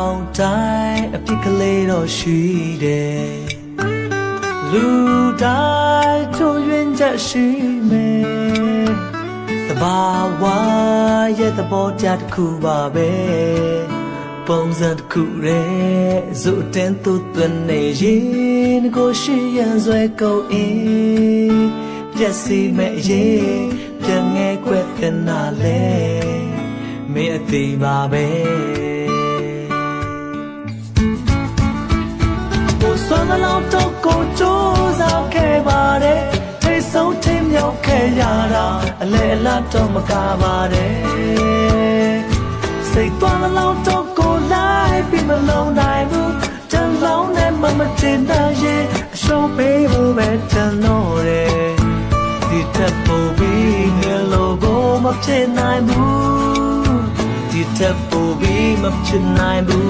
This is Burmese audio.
အောင်တိုင်းအပြစ်ကလေးတော့ရှိတယ်လူတိုင်းထုံရင်ချက်ရှိမယ်တဘာဝရဲ့သဘောတရားတစ်ခုပါပဲပုံစံတစ်ခုရဲ့ဇိုတင်သူသွင်းနေရင်ကိုရှိရန်ဆွဲကုန်အင်းပြက်စီမဲ့ရေးပြန်ငဲကွက်တဲ့နာလဲမင်းအသေးပါပဲဆွမ်းလောင်းတော့ကိုကြိုးစားခဲ့ပါတယ်ထိတ်ဆုံးထိတ်မြောက်ခဲ့ရတာအလဲအလတ်တော့မကားပါတယ်စိတ်သွားလောင်းတော့ကိုလိုက်ပြီးမလုံးနိုင်ဘူးတန်လောင်းနဲ့မချင်တဲ့ရဲ့အရှုံးပေးဖို့ပဲတန်တော့တယ်ဒီတက်ဖို့ပြီးငယ်လို့ကိုမဖြစ်နိုင်ဘူးဒီတက်ဖို့ပြီးမဖြစ်နိုင်ဘူး